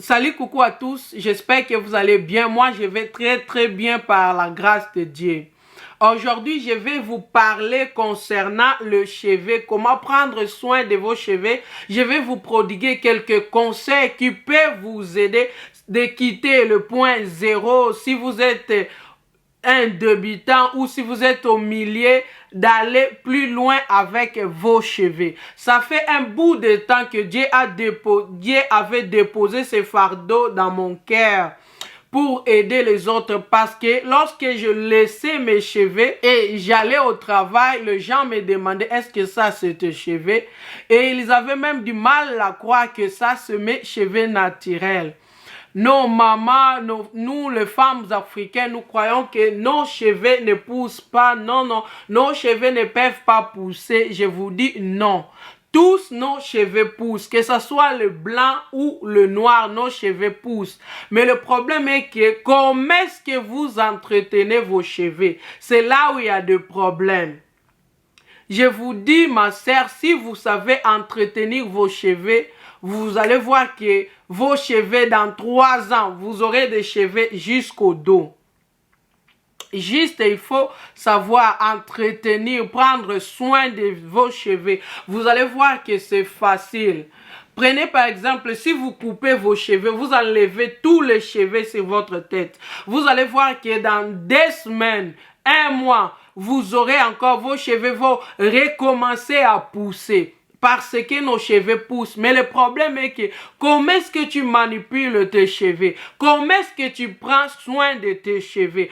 Salut, coucou à tous, j'espère que vous allez bien. Moi, je vais très bien par la grâce de Dieu. Aujourd'hui, je vais vous parler concernant le cheveu, comment prendre soin de vos cheveux. Je vais vous prodiguer quelques conseils qui peuvent vous aider de quitter le point zéro si vous êtes un débutant ou si vous êtes au milieu, d'aller plus loin avec vos cheveux. Ça fait un bout de temps que Dieu avait déposé ce fardeau dans mon cœur pour aider les autres, parce que lorsque je laissais mes cheveux et j'allais au travail, les gens me demandaient est-ce que ça c'est tes cheveux, et ils avaient même du mal à croire que ça c'est mes cheveux naturels. Nos mamans, nous les femmes africaines, nous croyons que nos cheveux ne poussent pas. Non, nos cheveux ne peuvent pas pousser. Je vous dis non. Tous nos cheveux poussent, que ce soit le blanc ou le noir, nos cheveux poussent. Mais le problème est que comment est-ce que vous entretenez vos cheveux? C'est là où il y a des problèmes. Je vous dis, ma sœur, si vous savez entretenir vos cheveux, vous allez voir que vos cheveux, dans 3 ans, vous aurez des cheveux jusqu'au dos. Juste, il faut savoir entretenir, prendre soin de vos cheveux. Vous allez voir que c'est facile. Prenez par exemple, si vous coupez vos cheveux, vous enlevez tous les cheveux sur votre tête. Vous allez voir que dans 2 semaines, 1 mois, vous aurez encore, vos cheveux vont recommencer à pousser. Parce que nos cheveux poussent. Mais le problème est que comment est-ce que tu manipules tes cheveux? Comment est-ce que tu prends soin de tes cheveux?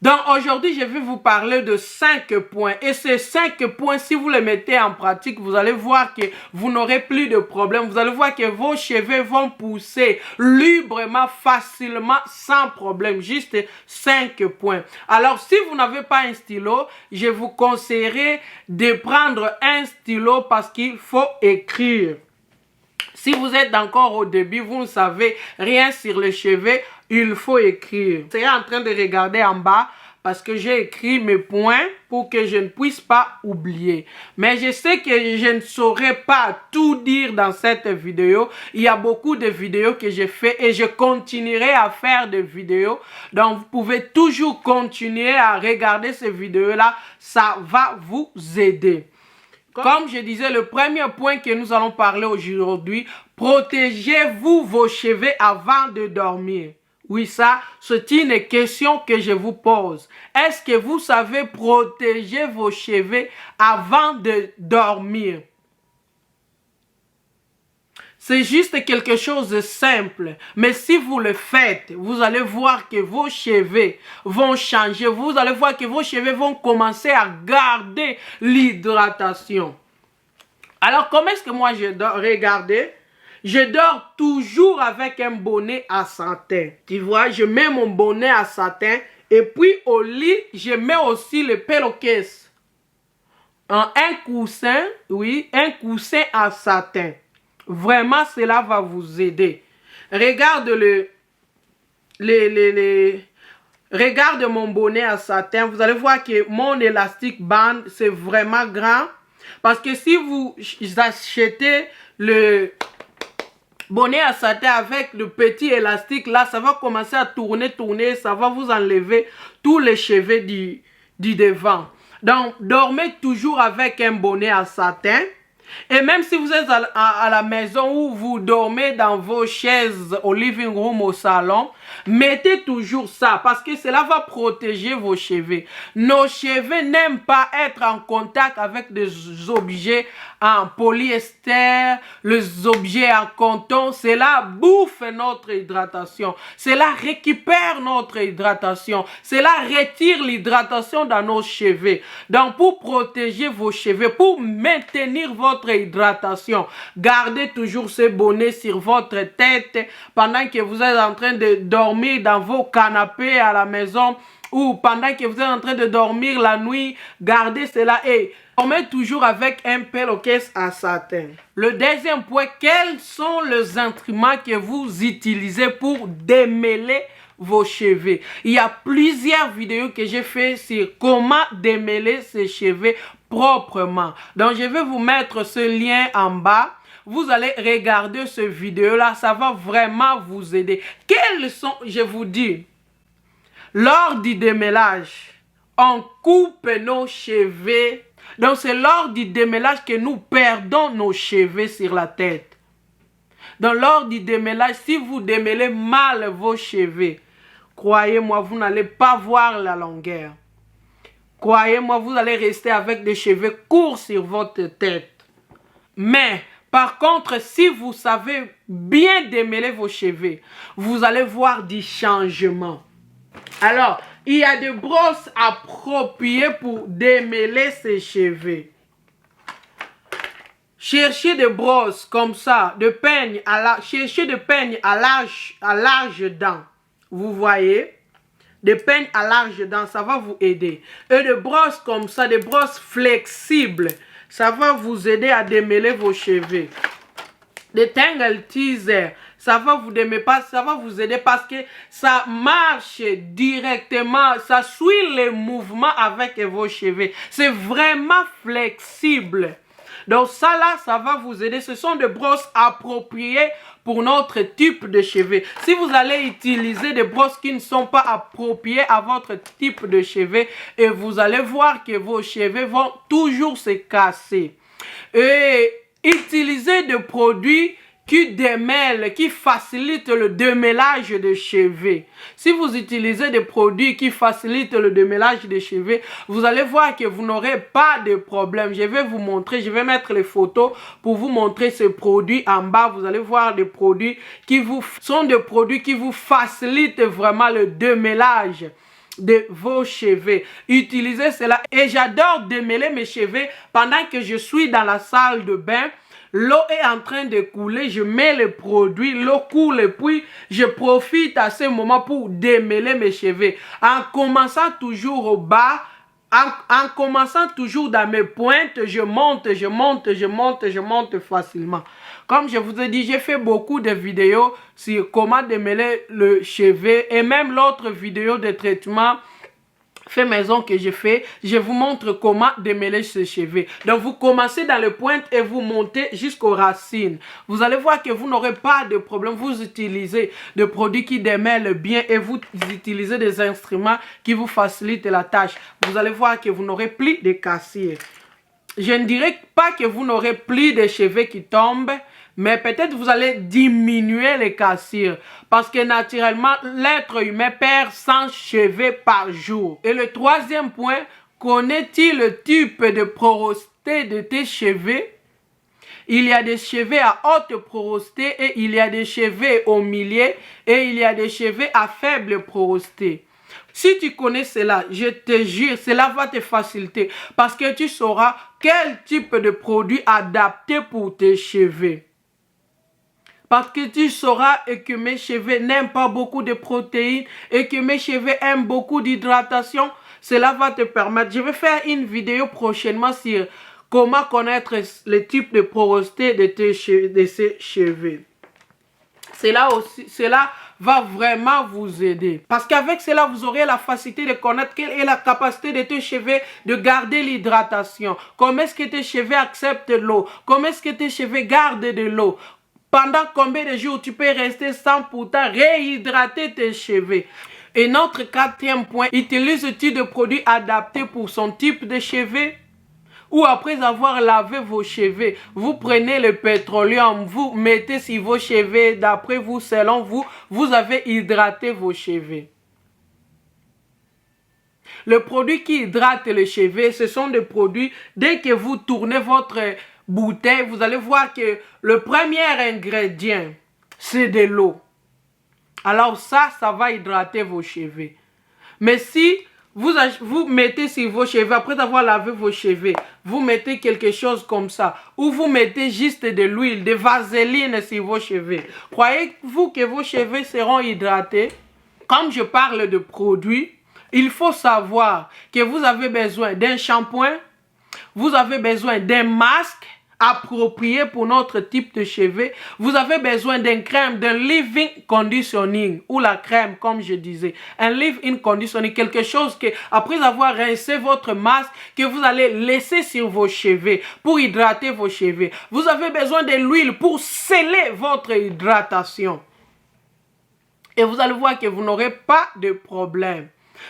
Donc aujourd'hui, je vais vous parler de 5 points. Et ces 5 points, si vous les mettez en pratique, vous allez voir que vous n'aurez plus de problème. Vous allez voir que vos cheveux vont pousser librement, facilement, sans problème. Juste 5 points. Alors si vous n'avez pas un stylo, je vous conseillerais de prendre un stylo parce qu'il faut écrire. Si vous êtes encore au début, vous ne savez rien sur les cheveux, il faut écrire. Je serai en train de regarder en bas parce que j'ai écrit mes points pour que je ne puisse pas oublier. Mais je sais que je ne saurais pas tout dire dans cette vidéo. Il y a beaucoup de vidéos que j'ai fait et je continuerai à faire des vidéos. Donc vous pouvez toujours continuer à regarder ces vidéos-là. Ça va vous aider. Comme je disais, le premier point que nous allons parler aujourd'hui, protégez-vous vos cheveux avant de dormir. Oui, ça, c'est une question que je vous pose. Est-ce que vous savez protéger vos cheveux avant de dormir? C'est juste quelque chose de simple. Mais si vous le faites, vous allez voir que vos cheveux vont changer. Vous allez voir que vos cheveux vont commencer à garder l'hydratation. Alors, comment est-ce que moi je dors? Regardez, je dors toujours avec un bonnet à satin. Tu vois, je mets mon bonnet à satin. Et puis au lit, je mets aussi le pillowcase. Un coussin, oui, un coussin à satin. Vraiment, cela va vous aider. Regarde regarde mon bonnet à satin. Vous allez voir que mon élastique band, c'est vraiment grand. Parce que si vous achetez le bonnet à satin avec le petit élastique là, ça va commencer à tourner, ça va vous enlever tous les cheveux du devant. Donc, dormez toujours avec un bonnet à satin. Et même si vous êtes à la maison où vous dormez dans vos chaises au living room, au salon, mettez toujours ça parce que cela va protéger vos cheveux. Nos cheveux n'aiment pas être en contact avec des objets en polyester, les objets en coton. Cela bouffe notre hydratation. Cela récupère notre hydratation. Cela retire l'hydratation dans nos cheveux. Donc pour protéger vos cheveux, pour maintenir votre votre hydratation. Gardez toujours ce bonnet sur votre tête pendant que vous êtes en train de dormir dans vos canapés à la maison ou pendant que vous êtes en train de dormir la nuit. Gardez cela et dormez toujours avec un pillowcase à satin. Le deuxième point, quels sont les instruments que vous utilisez pour démêler vos cheveux? Il y a plusieurs vidéos que j'ai fait sur comment démêler ses cheveux proprement. Donc, je vais vous mettre ce lien en bas. Vous allez regarder cette vidéo-là. Ça va vraiment vous aider. Quels sont, je vous dis, lors du démêlage, on coupe nos cheveux. Donc, c'est lors du démêlage que nous perdons nos cheveux sur la tête. Donc, lors du démêlage, si vous démêlez mal vos cheveux, croyez-moi, vous n'allez pas voir la longueur. Croyez-moi, vous allez rester avec des cheveux courts sur votre tête. Mais, par contre, si vous savez bien démêler vos cheveux, vous allez voir du changement. Alors, il y a des brosses appropriées pour démêler ses cheveux. Cherchez des brosses comme ça, de peigne cherchez des peignes à large dents. Vous voyez? Des peignes à large dents, ça va vous aider. Et des brosses comme ça, des brosses flexibles, ça va vous aider à démêler vos cheveux. Des tangle teasers, ça va vous aider parce que ça marche directement, ça suit les mouvements avec vos cheveux. C'est vraiment flexible. Donc ça là, ça va vous aider. Ce sont des brosses appropriées pour notre type de cheveux. Si vous allez utiliser des brosses qui ne sont pas appropriées à votre type de cheveux, et vous allez voir que vos cheveux vont toujours se casser. Et utilisez des produits qui démêlent, qui facilitent le démêlage de cheveux. Si vous utilisez des produits qui facilitent le démêlage des cheveux, vous allez voir que vous n'aurez pas de problème. Je vais vous montrer, je vais mettre les photos pour vous montrer ces produits en bas. Vous allez voir des produits qui vous facilitent vraiment le démêlage de vos cheveux. Utilisez cela. Et j'adore démêler mes cheveux pendant que je suis dans la salle de bain. L'eau est en train de couler, je mets le produit, l'eau coule et puis je profite à ce moment pour démêler mes cheveux. En commençant toujours au bas, en commençant toujours dans mes pointes, je monte facilement. Comme je vous ai dit, j'ai fait beaucoup de vidéos sur comment démêler le cheveu et même l'autre vidéo de traitement fait maison que je fais, je vous montre comment démêler ses cheveux. Donc vous commencez dans les pointes et vous montez jusqu'aux racines. Vous allez voir que vous n'aurez pas de problème. Vous utilisez des produits qui démêlent bien et vous utilisez des instruments qui vous facilitent la tâche. Vous allez voir que vous n'aurez plus de cassures. Je ne dirais pas que vous n'aurez plus de cheveux qui tombent, mais peut-être vous allez diminuer les cassures. Parce que naturellement, l'être humain perd 100 cheveux par jour. Et le troisième point, connais-tu le type de porosité de tes cheveux? Il y a des cheveux à haute porosité et il y a des cheveux au milieu et il y a des cheveux à faible porosité. Si tu connais cela, je te jure, cela va te faciliter parce que tu sauras quel type de produit adapter pour tes cheveux. Parce que tu sauras que mes cheveux n'aiment pas beaucoup de protéines et que mes cheveux aiment beaucoup d'hydratation. Cela va te permettre. Je vais faire une vidéo prochainement sur comment connaître le type de porosité de ces cheveux. Cela va vraiment vous aider. Parce qu'avec cela, vous aurez la facilité de connaître quelle est la capacité de tes cheveux de garder l'hydratation. Comment est-ce que tes cheveux acceptent l'eau? Comment est-ce que tes cheveux gardent de l'eau? Pendant combien de jours tu peux rester sans pourtant réhydrater tes cheveux? Et notre quatrième point, utilise-t-il des produits adaptés pour son type de cheveux? Ou après avoir lavé vos cheveux, vous prenez le pétroleum, vous mettez sur vos cheveux, d'après vous, selon vous, vous avez hydraté vos cheveux. Le produit qui hydrate les cheveux, ce sont des produits, dès que vous tournez votre bouteille, vous allez voir que le premier ingrédient, c'est de l'eau. Alors ça va hydrater vos cheveux. Mais si Vous mettez sur vos cheveux, après avoir lavé vos cheveux, vous mettez quelque chose comme ça, ou vous mettez juste de l'huile, de vaseline sur vos cheveux. Croyez-vous que vos cheveux seront hydratés? Comme je parle de produits, il faut savoir que vous avez besoin d'un shampoing, vous avez besoin d'un masque approprié pour notre type de cheveux. Vous avez besoin d'une crème, d'un leave-in conditioning ou la crème, comme je disais. Un leave-in conditioning, quelque chose que, après avoir rincé votre masque, que vous allez laisser sur vos cheveux pour hydrater vos cheveux. Vous avez besoin de l'huile pour sceller votre hydratation. Et vous allez voir que vous n'aurez pas de problème.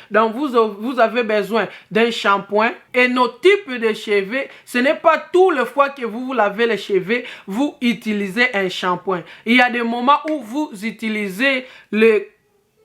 Donc, vous avez besoin d'un shampoing. Et nos types de cheveux, ce n'est pas tout le fois que vous lavez les cheveux, vous utilisez un shampoing. Il y a des moments où vous utilisez le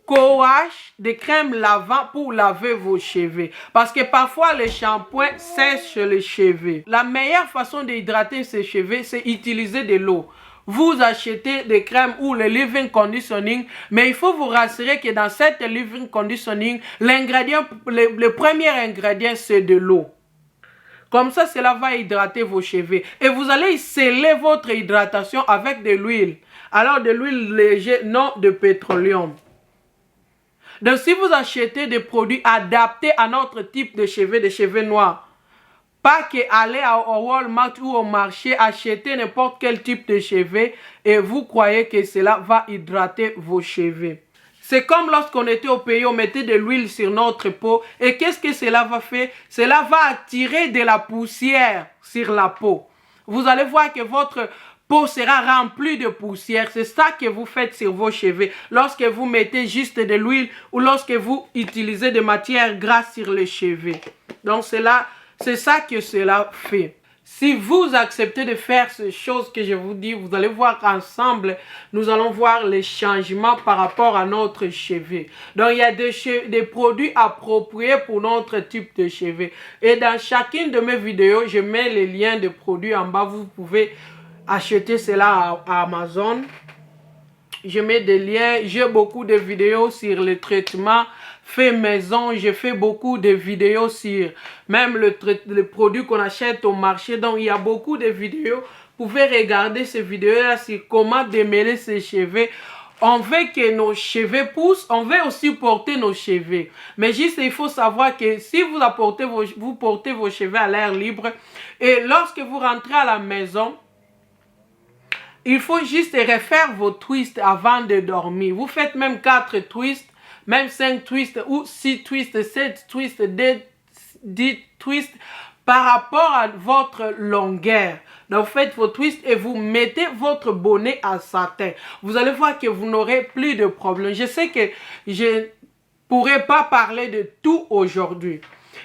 co-wash de crème lavant pour laver vos cheveux. Parce que parfois, le shampoing sèche les cheveux. La meilleure façon d'hydrater ses cheveux, c'est utiliser de l'eau. Vous achetez des crèmes ou le leave-in conditioning, mais il faut vous rassurer que dans cette leave-in conditioning, le premier ingrédient, c'est de l'eau. Comme ça, cela va hydrater vos cheveux. Et vous allez sceller votre hydratation avec de l'huile. Alors, de l'huile légère, non de pétroleum. Donc, si vous achetez des produits adaptés à notre type de cheveux noirs, pas que aller au Walmart ou au marché acheter n'importe quel type de cheveux et vous croyez que cela va hydrater vos cheveux. C'est comme lorsqu'on était au pays, on mettait de l'huile sur notre peau et qu'est-ce que cela va faire? Cela va attirer de la poussière sur la peau. Vous allez voir que votre peau sera remplie de poussière. C'est ça que vous faites sur vos cheveux lorsque vous mettez juste de l'huile ou lorsque vous utilisez des matières grasses sur les cheveux. Donc c'est ça que cela fait. Si vous acceptez de faire ces choses que je vous dis, vous allez voir qu'ensemble, nous allons voir les changements par rapport à notre cheveu. Donc, il y a des produits appropriés pour notre type de cheveux. Et dans chacune de mes vidéos, je mets les liens de produits en bas. Vous pouvez acheter cela à Amazon. Je mets des liens. J'ai beaucoup de vidéos sur le traitement fait maison. J'ai fait beaucoup de vidéos sur même le produit qu'on achète au marché. Donc, il y a beaucoup de vidéos. Vous pouvez regarder ces vidéos-là sur comment démêler ses cheveux. On veut que nos cheveux poussent. On veut aussi porter nos cheveux. Mais juste, il faut savoir que si vous portez vos cheveux à l'air libre et lorsque vous rentrez à la maison, il faut juste refaire vos twists avant de dormir. Vous faites même 4 twists, même 5 twists ou 6 twists, 7 twists, 10 twists par rapport à votre longueur. Donc, vous faites vos twists et vous mettez votre bonnet à satin. Vous allez voir que vous n'aurez plus de problème. Je sais que je ne pourrai pas parler de tout aujourd'hui.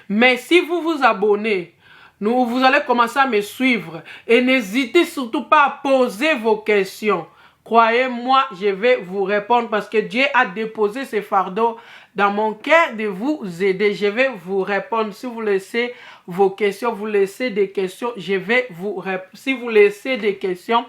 Mais si vous vous abonnez, vous allez commencer à me suivre. Et n'hésitez surtout pas à poser vos questions. Croyez-moi, je vais vous répondre parce que Dieu a déposé ce fardeau dans mon cœur de vous aider. Je vais vous répondre. Si vous laissez vos questions, vous laissez des questions, je vais vous répondre. Si vous laissez des questions,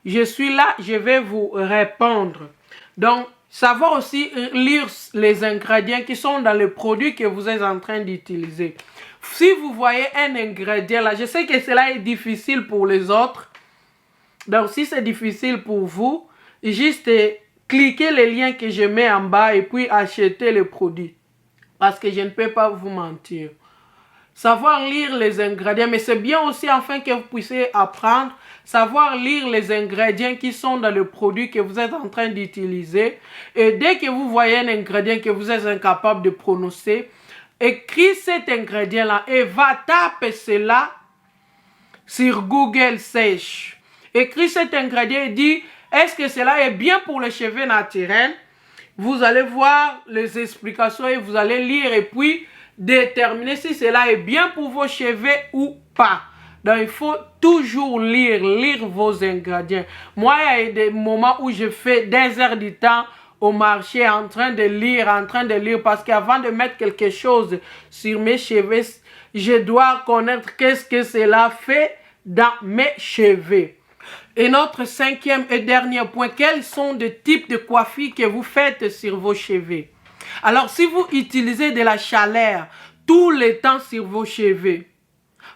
je suis là, je vais vous répondre. Donc, savoir aussi lire les ingrédients qui sont dans le produit que vous êtes en train d'utiliser. Si vous voyez un ingrédient là, je sais que cela est difficile pour les autres. Donc, si c'est difficile pour vous, juste cliquez les liens que je mets en bas et puis achetez le produit. Parce que je ne peux pas vous mentir. Savoir lire les ingrédients, mais c'est bien aussi afin que vous puissiez apprendre, savoir lire les ingrédients qui sont dans le produit que vous êtes en train d'utiliser. Et dès que vous voyez un ingrédient que vous êtes incapable de prononcer, écris cet ingrédient-là et va taper cela sur Google Search. Écris cet ingrédient et dis, est-ce que cela est bien pour les cheveux naturels? Vous allez voir les explications et vous allez lire et puis déterminer si cela est bien pour vos cheveux ou pas. Donc, il faut toujours lire vos ingrédients. Moi, il y a des moments où je fais des heures du temps au marché en train de lire parce qu'avant de mettre quelque chose sur mes cheveux, je dois connaître qu'est-ce que cela fait dans mes cheveux. Et notre 5e et dernier point, quels sont les types de coiffures que vous faites sur vos cheveux? Alors, si vous utilisez de la chaleur tout le temps sur vos cheveux,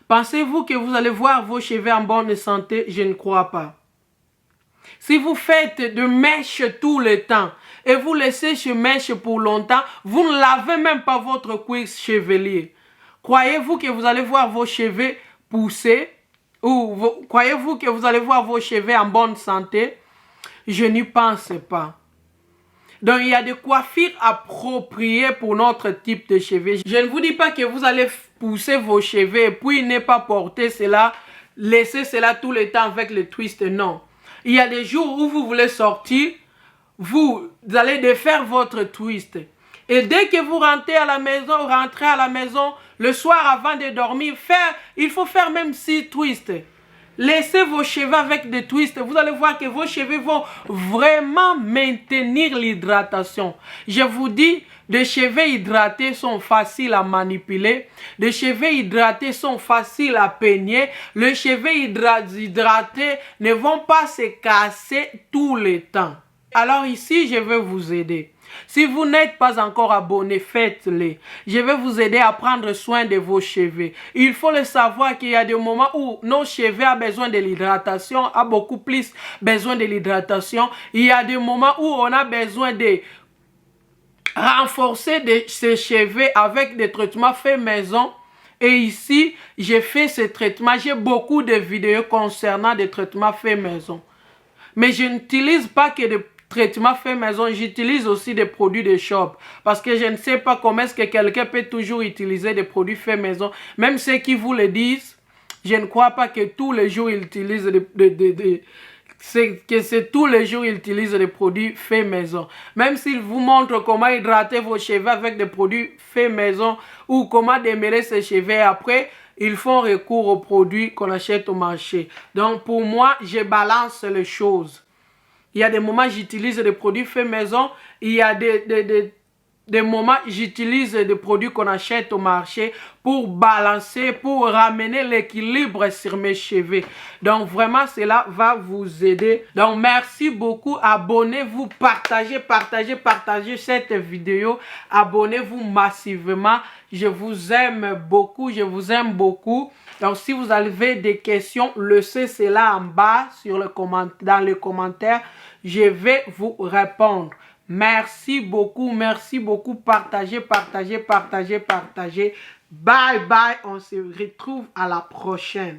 pensez-vous que vous allez voir vos cheveux en bonne santé? Je ne crois pas. Si vous faites de mèches tout le temps et vous laissez ce mèche pour longtemps, vous ne lavez même pas votre cuir chevelier. Croyez-vous que vous allez voir vos cheveux pousser? Ou croyez-vous que vous allez voir vos cheveux en bonne santé? Je n'y pense pas. Donc, il y a des coiffures appropriées pour notre type de cheveux. Je ne vous dis pas que vous allez pousser vos cheveux et puis ne pas porter cela, laisser cela tout le temps avec le twist. Non. Il y a des jours où vous voulez sortir, vous allez défaire votre twist. Et dès que vous rentrez à la maison, le soir avant de dormir, il faut faire même 6 twists. Laissez vos cheveux avec des twists. Vous allez voir que vos cheveux vont vraiment maintenir l'hydratation. Je vous dis, des cheveux hydratés sont faciles à manipuler. Des cheveux hydratés sont faciles à peigner. Les cheveux hydratés ne vont pas se casser tout le temps. Alors ici, je vais vous aider. Si vous n'êtes pas encore abonné, faites-le. Je vais vous aider à prendre soin de vos cheveux. Il faut le savoir qu'il y a des moments où nos cheveux ont besoin de l'hydratation, a beaucoup plus besoin de l'hydratation. Il y a des moments où on a besoin de renforcer ses cheveux avec des traitements faits maison. Et ici, j'ai fait ce traitement. J'ai beaucoup de vidéos concernant des traitements faits maison. Mais je n'utilise pas que des traitements faits maison, j'utilise aussi des produits de shop. Parce que je ne sais pas comment est-ce que quelqu'un peut toujours utiliser des produits faits maison. Même ceux qui vous le disent, je ne crois pas que tous les jours ils utilisent tous les jours ils utilisent des produits faits maison. Même s'ils vous montrent comment hydrater vos cheveux avec des produits faits maison ou comment démêler ses cheveux, après ils font recours aux produits qu'on achète au marché. Donc pour moi, je balance les choses. Il y a des moments j'utilise des produits faits maison, il y a des moments j'utilise des produits qu'on achète au marché pour balancer, pour ramener l'équilibre sur mes cheveux. Donc vraiment cela va vous aider. Donc merci beaucoup, abonnez-vous, partagez cette vidéo, abonnez-vous massivement. Je vous aime beaucoup, je vous aime beaucoup. Donc si vous avez des questions, laissez cela en bas dans les commentaires. Je vais vous répondre. Merci beaucoup. Partagez. Bye bye. On se retrouve à la prochaine.